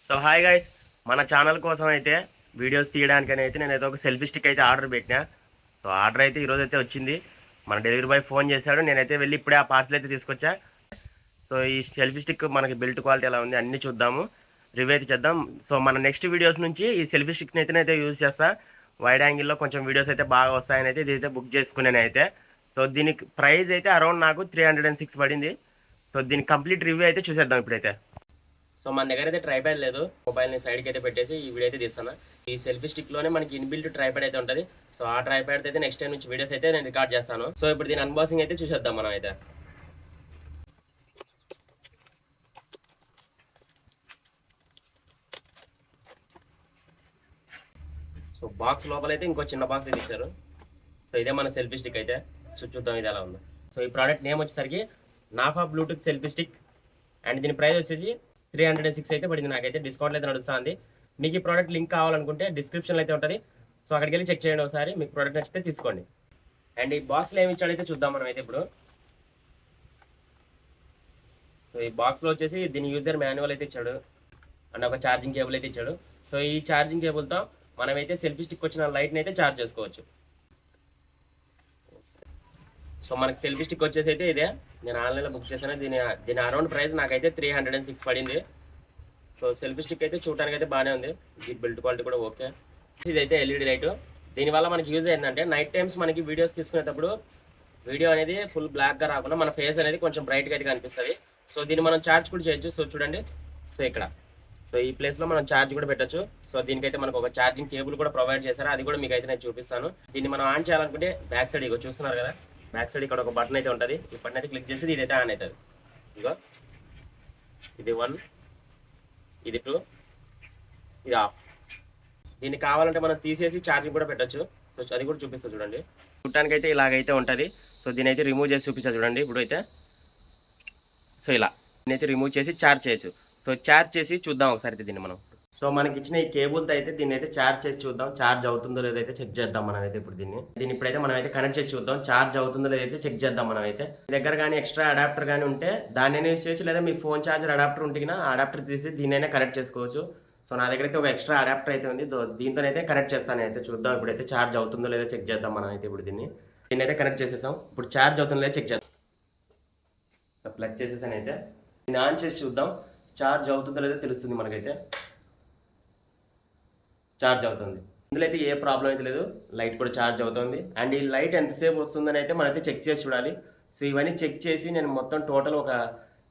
So hi guys, మన channel కోసం అయితే వీడియోస్ తీయడానికని అయితే నేనైతే ఒక సెల్ఫీ స్టిక్ అయితే ఆర్డర్ పెట్టినా. సో ఆర్డర్ అయితే ఈరోజు అయితే వచ్చింది. మన డెలివరీ బాయ్ ఫోన్ చేశాడు, నేనైతే వెళ్ళి ఇప్పుడే ఆ పార్సల్ అయితే తీసుకొచ్చా. సో ఈ సెల్ఫీ స్టిక్ మనకి బిల్ట్ క్వాలిటీ ఎలా ఉంది అన్నీ చూద్దాము, రివ్యూ అయితే చేద్దాం. సో మన నెక్స్ట్ వీడియోస్ నుంచి ఈ సెల్ఫీ స్టిక్ని అయితే యూజ్ చేస్తా. వైడ్ యాంగిల్లో కొంచెం వీడియోస్ అయితే బాగా వస్తాయని అయితే ఇదైతే బుక్ చేసుకున్నాను అయితే. సో దీనికి ప్రైస్ అయితే అరౌండ్ నాకు 306 పడింది. సో దీని కంప్లీట్ రివ్యూ అయితే చూసేద్దాం ఇప్పుడైతే. సో మన దగ్గర అయితే ట్రైప్యాడ్ లేదు, మొబైల్ని సైడ్కి అయితే పెట్టేసి ఈ వీడియో అయితే తీస్తాను. ఈ సెల్ఫీ స్టిక్లోనే మనకి ఇన్బిల్ట్ ట్రైప్యాడ్ అయితే ఉంటుంది. సో ఆ ట్రైప్యాడ్ అయితే నెక్స్ట్ టైం నుంచి వీడియోస్ అయితే నేను రికార్డ్ చేస్తాను. సో ఇప్పుడు దీని అన్బాక్సింగ్ అయితే చూసేద్దాం మనం అయితే. సో బాక్స్ లోపల అయితే ఇంకో చిన్న బాక్స్ అయితే ఇచ్చారు. సో ఇదే మన సెల్ఫీ స్టిక్ అయితే. సో చూద్దాం ఇది ఎలా ఉందో. సో ఈ ప్రోడక్ట్ నేమ్ వచ్చేసరికి నాఫా బ్లూటూత్ సెల్ఫీ స్టిక్ అండ్ దీని ప్రైస్ వచ్చేసి 306 అయితే పడింది. నాకైతే డిస్కౌంట్ అయితే నడుస్తుంది. మీకు ఈ ప్రోడక్ట్ లింక్ కావాలనుకుంటే డిస్క్రిప్షన్లో అయితే ఉంటుంది. సో అక్కడికి వెళ్ళి చెక్ చేయండి ఒకసారి, మీకు ప్రోడక్ట్ నచ్చితే తీసుకోండి. అండ్ ఈ బాక్స్లో ఏమి ఇచ్చాడైతే చూద్దాం మనం అయితే ఇప్పుడు. సో ఈ బాక్స్లో వచ్చేసి దీని యూజర్ మాన్యువల్ అయితే ఇచ్చాడు అండ్ ఒక ఛార్జింగ్ కేబుల్ అయితే ఇచ్చాడు. సో ఈ ఛార్జింగ్ కేబుల్తో మనమైతే సెల్ఫీ స్టిక్ వచ్చిన లైట్ని అయితే ఛార్జ్ చేసుకోవచ్చు. సో మనకి సెల్ఫీ స్టిక్ వచ్చేసి అయితే ఇదే, నేను ఆన్లైన్లో బుక్ చేశాను. దీని అరౌండ్ ప్రైస్ నాకైతే 306 పడింది. సో సెల్ఫీ స్టిక్ అయితే చూడడానికి అయితే బాగానే ఉంది. ఈ బిల్డ్ క్వాలిటీ కూడా ఓకే. ఇదైతే ఎల్ఈడి లైట్. దీనివల్ల మనకి యూజ్ ఏంటంటే నైట్ టైమ్స్ మనకి వీడియోస్ తీసుకునేటప్పుడు వీడియో అనేది ఫుల్ బ్లాక్గా రాకుండా మన ఫేస్ అనేది కొంచెం బ్రైట్గా అయితే కనిపిస్తుంది. సో దీన్ని మనం ఛార్జ్ కూడా చేయొచ్చు. సో చూడండి, సో ఇక్కడ సో ఈ ప్లేస్లో మనం ఛార్జ్ కూడా పెట్టచ్చు. సో దీనికైతే మనకు ఒక ఛార్జింగ్ కేబుల్ కూడా ప్రొవైడ్ చేశారు, అది కూడా మీకు అయితే నేను చూపిస్తాను. దీన్ని మనం ఆన్ చేయాలనుకుంటే బ్యాక్ సైడ్ ఇగో చూస్తున్నారు కదా, బ్యాక్ సైడ్ ఇక్కడ ఒక బటన్ అయితే ఉంటుంది. ఈ బటన్ అయితే క్లిక్ చేసి ఇదైతే ఆన్ అవుతుంది. ఇగో ఇది 1, ఇది 2, ఇది ఆఫ్. దీన్ని కావాలంటే మనం తీసేసి ఛార్జింగ్ కూడా పెట్టచ్చు. సో అది కూడా చూపిస్తా చూడండి. చూడటానికి అయితే ఇలాగైతే ఉంటుంది. సో దీని అయితే రిమూవ్ చేసి చూపిస్తా చూడండి ఇప్పుడు అయితే. సో ఇలా దీని అయితే రిమూవ్ చేసి ఛార్జ్ చేయొచ్చు. సో ఛార్జ్ చేసి చూద్దాం ఒకసారి దీన్ని మనం. సో మనకి ఇచ్చిన ఈ కేబుల్తో అయితే దీన్ని అయితే ఛార్జ్ చేసి చూద్దాం. ఛార్జ్ అవుతుందో లేదో అయితే చెక్ చేద్దాం మనం అయితే ఇప్పుడు దీన్ని ఇప్పుడైతే మనం అయితే కనెక్ట్ చేసి చూద్దాం. ఛార్జ్ అవుతుందో లేదో అయితే చెక్ చేద్దాం మనం అయితే. మీ దగ్గర కానీ ఎక్స్ట్రా అడాప్టర్ కానీ ఉంటే దాన్ని యూజ్ చేయొచ్చు, లేదా మీ ఫోన్ ఛార్జర్ అడాప్టర్ ఉంటే ఆ అడాప్టర్ తీసి దీన్నైనా కనెక్ట్ చేసుకోవచ్చు. సో నా దగ్గర అయితే ఒక ఎక్స్ట్రా అడాప్టర్ అయితే ఉంది, దీంతోనైతే కనెక్ట్ చేస్తాను అయితే. చూద్దాం ఇప్పుడైతే ఛార్జ్ అవుతుందో లేదో చెక్ చేద్దాం మనం అయితే ఇప్పుడు దీన్ని అయితే కనెక్ట్ చేసేసాం. ఇప్పుడు ఛార్జ్ అవుతుందో లేదో చెక్ చేద్దాం. సో ప్లగ్ చేసేసాను అయితే. దీన్ని ఆన్ చేసి చూద్దాం, ఛార్జ్ అవుతుందో లేదో తెలుస్తుంది మనకైతే. ఛార్జ్ అవుతుంది, ఇందులో అయితే ఏ ప్రాబ్లం అయితే లేదు. లైట్ కూడా ఛార్జ్ అవుతుంది. అండ్ ఈ లైట్ ఎంతసేపు వస్తుందని అయితే మనమైతే చెక్ చేసి చూడాలి. సో ఇవన్నీ చెక్ చేసి నేను మొత్తం టోటల్ ఒక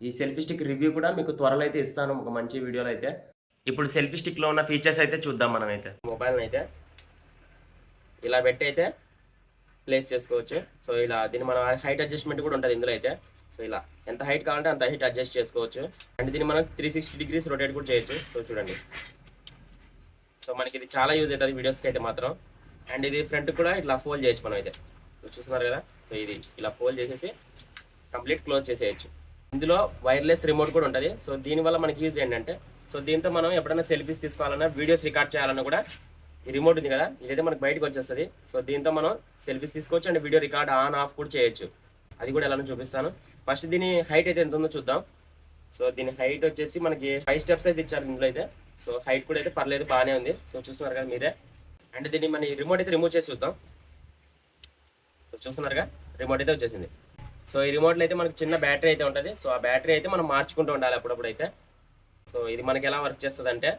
ఈ సెల్ఫీ స్టిక్ రివ్యూ కూడా మీకు త్వరలో అయితే ఇస్తాను, ఒక మంచి వీడియోలో అయితే. ఇప్పుడు సెల్ఫీ స్టిక్లో ఉన్న ఫీచర్స్ అయితే చూద్దాం మనం అయితే. మొబైల్ని అయితే ఇలా పెట్టి అయితే ప్లేస్ చేసుకోవచ్చు. సో ఇలా దీన్ని మనం హైట్ అడ్జస్ట్మెంట్ కూడా ఉంటుంది ఇందులో అయితే. సో ఇలా ఎంత హైట్ కావాలంటే అంత హైట్ అడ్జస్ట్ చేసుకోవచ్చు. అండ్ దీన్ని మనం 360 డిగ్రీస్ రొటేట్ కూడా చేయొచ్చు. సో చూడండి, సో మనకి ఇది చాలా యూజ్ అవుతుంది వీడియోస్కి అయితే మాత్రం. అండ్ ఇది ఫ్రంట్ కూడా ఇట్లా ఫోల్డ్ చేయొచ్చు మనం అయితే. చూస్తున్నారు కదా, సో ఇది ఇలా ఫోల్డ్ చేసేసి కంప్లీట్ క్లోజ్ చేసేయచ్చు. ఇందులో వైర్లెస్ రిమోట్ కూడా ఉంటుంది. సో దీనివల్ల మనకి యూజ్ ఏంటంటే, సో దీంతో మనం ఎప్పుడైనా సెల్ఫీస్ తీసుకోవాలన్నా వీడియోస్ రికార్డ్ చేయాలన్నా కూడా ఈ రిమోట్ ఉంది కదా, ఇదైతే మనకి బయటకు వచ్చేస్తుంది. సో దీంతో మనం సెల్ఫీస్ తీసుకోవచ్చు and video record on off కూడా చేయొచ్చు. అది కూడా ఎలానో చూపిస్తాను. ఫస్ట్ దీని హైట్ అయితే ఎంత ఉందో చూద్దాం. సో దీని హైట్ వచ్చేసి మనకి 5 స్టెప్స్ అయితే ఇచ్చారు ఇందులో అయితే. సో హైట్ కూడా అయితే పర్లేదు, బాగానే ఉంది. సో చూస్తున్నారు కదా మీరే. అండ్ దీన్ని మన రిమోట్ అయితే రిమూవ్ చేసి చూద్దాం. సో చూస్తున్నారుగా, రిమోట్ అయితే వచ్చేసింది. సో ఈ రిమోట్లో అయితే మనకి చిన్న బ్యాటరీ అయితే ఉంటుంది. సో ఆ బ్యాటరీ అయితే మనం మార్చుకుంటూ ఉండాలి అప్పుడప్పుడు అయితే. సో ఇది మనకి ఎలా వర్క్ చేస్తుంది అంటే,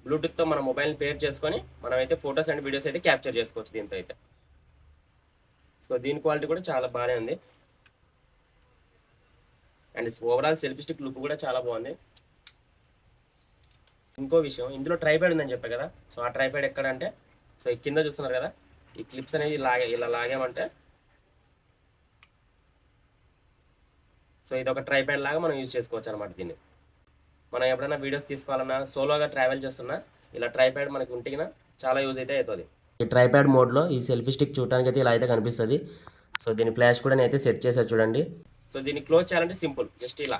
బ్లూటూత్తో మన మొబైల్ని పేర్ చేసుకొని మనం అయితే ఫొటోస్ అండ్ వీడియోస్ అయితే క్యాప్చర్ చేసుకోవచ్చు దీంతో అయితే. సో దీని క్వాలిటీ కూడా చాలా బాగానే ఉంది. And overall selfie stick look కూడా చాలా బాగుంది. ఇంకో విషయం, ఇందులో ట్రైప్యాడ్ ఉందని చెప్పాను కదా. సో ఆ ట్రైప్యాడ్ ఎక్కడ అంటే, సో ఈ కింద చూస్తున్నారు కదా, ఈ క్లిప్స్ అనేవి ఇలా లాగామంటే సో ఇది ఒక ట్రైప్యాడ్ లాగా మనం యూజ్ చేసుకోవచ్చు అనమాట. దీన్ని మనం ఎప్పుడైనా వీడియోస్ తీసుకోవాలన్నా, సోలోగా ట్రావెల్ చేస్తున్నా ఇలా ట్రైప్యాడ్ మనకి ఉంటే చాలా యూజ్ అయితే అవుతుంది. ఈ ట్రైప్యాడ్ మోడ్లో ఈ సెల్ఫీ స్టిక్ చూడడానికి అయితే ఇలా అయితే కనిపిస్తుంది. సో దీని ఫ్లాష్ కూడా నేనైతే సెట్ చేసాను చూడండి. సో దీన్ని క్లోజ్ చేయాలంటే సింపుల్, జస్ట్ ఇలా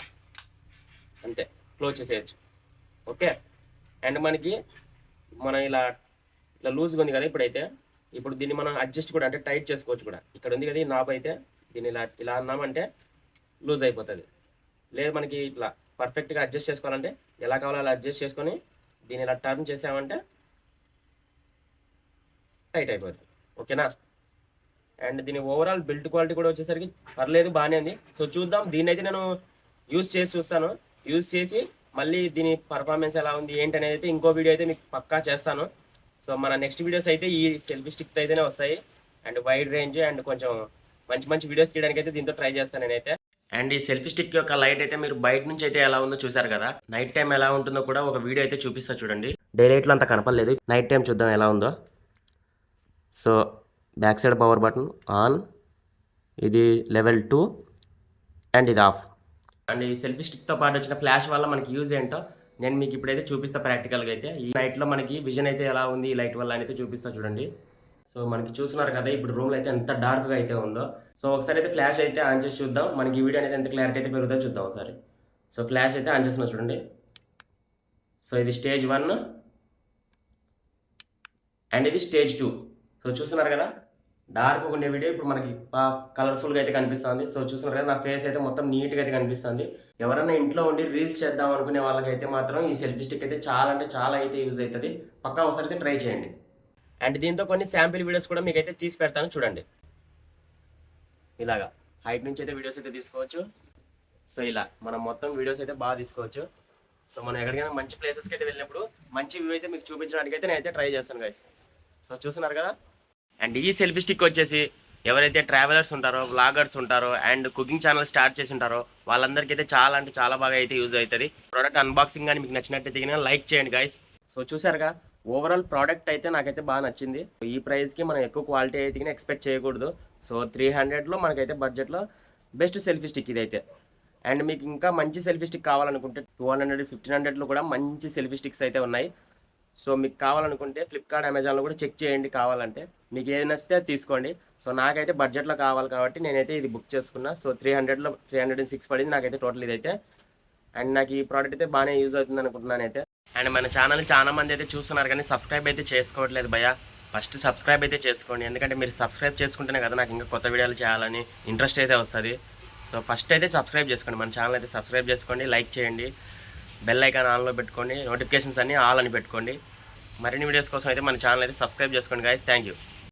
అంతే క్లోజ్ చేసేయచ్చు. ఓకే. అండ్ మనం ఇలా లూజ్గా ఉంది కదా ఇప్పుడైతే. ఇప్పుడు దీన్ని మనం అడ్జస్ట్ కూడా అంటే టైట్ చేసుకోవచ్చు కూడా. ఇక్కడ ఉంది కదా ఈ నాబ్ అయితే, దీన్ని ఇలా అన్నామంటే లూజ్ అయిపోతుంది. లేదు మనకి ఇట్లా పర్ఫెక్ట్గా అడ్జస్ట్ చేసుకోవాలంటే ఎలా కావాలో అలా అడ్జస్ట్ చేసుకొని దీన్ని ఇలా టర్న్ చేసామంటే టైట్ అయిపోతుంది. ఓకేనా? అండ్ దీని ఓవరాల్ బిల్డ్ క్వాలిటీ కూడా వచ్చేసరికి పర్లేదు, బాగానే ఉంది. సో చూద్దాం, దీన్ని అయితే నేను యూస్ చేసి చూస్తాను. యూస్ చేసి మళ్ళీ దీని పర్ఫార్మెన్స్ ఎలా ఉంది ఏంటి అనేది అయితే ఇంకో వీడియో అయితే మీకు పక్కా చేస్తాను. సో మన నెక్స్ట్ వీడియోస్ అయితే ఈ సెల్ఫీ స్టిక్ అయితేనే వస్తాయి. అండ్ వైడ్ రేంజ్ అండ్ కొంచెం మంచి మంచి వీడియోస్ తీయడానికి అయితే దీంతో ట్రై చేస్తాను నేనైతే. అండ్ ఈ సెల్ఫీ స్టిక్ యొక్క లైట్ అయితే మీరు బయట నుంచి అయితే ఎలా ఉందో చూసారు కదా. నైట్ టైం ఎలా ఉంటుందో కూడా ఒక వీడియో అయితే చూపిస్తా చూడండి. డే లైట్లో అంత కనపడలేదు, నైట్ టైం చూద్దాం ఎలా ఉందో. So back side power button on, ఇది లెవెల్ 2 అండ్ ఇది ఆఫ్. అండ్ ఈ సెల్ఫీ స్టిక్తో పాటు వచ్చిన ఫ్లాష్ వల్ల మనకి యూజ్ ఏంటో నేను మీకు ఇప్పుడైతే చూపిస్తా ప్రాక్టికల్గా అయితే. ఈ నైట్లో మనకి విజన్ అయితే ఎలా ఉంది ఈ లైట్ వల్ల అయితే చూపిస్తా చూడండి. సో మనకి చూస్తున్నారు కదా ఇప్పుడు రూమ్లో అయితే ఎంత డార్క్గా అయితే ఉందో. సో ఒకసారి అయితే ఫ్లాష్ అయితే ఆన్ చేసి చూద్దాం, మనకి ఈ వీడియో అనేది ఎంత క్లారిటీ అయితే పెరుగుతుందో చూద్దాం ఒకసారి. సో ఫ్లాష్ అయితే ఆన్ చేస్తున్నా చూడండి. సో ఇది స్టేజ్ 1 అండ్ ఇది స్టేజ్ 2. సో చూస్తున్నారు కదా డార్క్గా ఉండే వీడియో ఇప్పుడు మనకి కలర్ఫుల్గా అయితే కనిపిస్తుంది. సో చూస్తున్నారు కదా నా ఫేస్ అయితే మొత్తం నీట్గా అయితే కనిపిస్తుంది. ఎవరైనా ఇంట్లో ఉండి రీల్స్ చేద్దాం అనుకునే వాళ్ళకైతే మాత్రం ఈ సెల్ఫీ స్టిక్ అయితే చాలా అంటే చాలా అయితే యూజ్ అవుతుంది. పక్కా ఒకసారి అయితే ట్రై చేయండి. అండ్ దీంతో కొన్ని శాంపిల్ వీడియోస్ కూడా మీకైతే తీసి పెడతాను చూడండి. ఇలాగా హైట్ నుంచి అయితే వీడియోస్ అయితే తీసుకోవచ్చు. సో ఇలా మనం మొత్తం వీడియోస్ అయితే బాగా తీసుకోవచ్చు. సో మనం ఎక్కడికైనా మంచి ప్లేసెస్కి అయితే వెళ్ళినప్పుడు మంచి వ్యూ అయితే మీకు చూపించడానికి అయితే నేనైతే ట్రై చేస్తాను గైస్. సో చూస్తున్నారు కదా. అండ్ ఈ సెల్ఫీ స్టిక్ వచ్చేసి ఎవరైతే ట్రావెలర్స్ ఉంటారో, వ్లాగర్స్ ఉంటారో అండ్ కుకింగ్ ఛానల్ స్టార్ట్ చేసి ఉంటారో వాళ్ళందరికీ అయితే చాలా అంటే చాలా బాగా అయితే యూజ్ అవుతుంది. ప్రోడక్ట్ అన్బాక్సింగ్ కానీ మీకు నచ్చినట్టయితే దిగిన లైక్ చేయండి గైస్. సో చూసారుగా ఓవరాల్ ప్రోడక్ట్ అయితే నాకైతే బాగా నచ్చింది. ఈ ప్రైస్కి మనం ఎక్కువ క్వాలిటీ అయితే ఎక్స్పెక్ట్ చేయకూడదు. సో 300లో మనకైతే బడ్జెట్లో బెస్ట్ సెల్ఫీ స్టిక్ ఇదైతే. అండ్ మీకు ఇంకా మంచి సెల్ఫీ స్టిక్ కావాలనుకుంటే 200, 1500లో కూడా మంచి సెల్ఫీ స్టిక్స్ అయితే ఉన్నాయి. సో మీకు కావాలనుకుంటే ఫ్లిప్కార్ట్, అమెజాన్లో కూడా చెక్ చేయండి. కావాలంటే మీకు ఏది నచ్చితే అది తీసుకోండి. సో నాకైతే బడ్జెట్లో కావాలి కాబట్టి నేనైతే ఇది బుక్ చేసుకున్నా. సో 300లో 306 పడింది నాకైతే టోటల్ ఇదైతే. అండ్ నాకు ఈ ప్రోడక్ట్ అయితే బాగానే యూజ్ అవుతుంది అనుకుంటున్నాను అయితే. అండ్ మన ఛానల్ చాలా మంది అయితే చూస్తున్నారు కానీ సబ్స్క్రైబ్ అయితే చేసుకోవట్లేదు భయ్యా. ఫస్ట్ సబ్స్క్రైబ్ అయితే చేసుకోండి, ఎందుకంటే మీరు సబ్స్క్రైబ్ చేసుకుంటేనే కదా నాకు ఇంకా కొత్త వీడియోలు చేయాలని ఇంట్రెస్ట్ అయితే వస్తుంది. సో ఫస్ట్ అయితే సబ్స్క్రైబ్ చేసుకోండి, మన ఛానల్ అయితే సబ్స్క్రైబ్ చేసుకోండి, లైక్ చేయండి, బెల్ ఐకాన్ ఆన్లో పెట్టుకోండి, నోటిఫికేషన్స్ అన్నీ ఆల్ అని పెట్టుకోండి. మరిన్ని వీడియోస్ కోసం అయితే మన ఛానల్ అయితే సబ్స్క్రైబ్ చేసుకోండి గైస్. Thank you.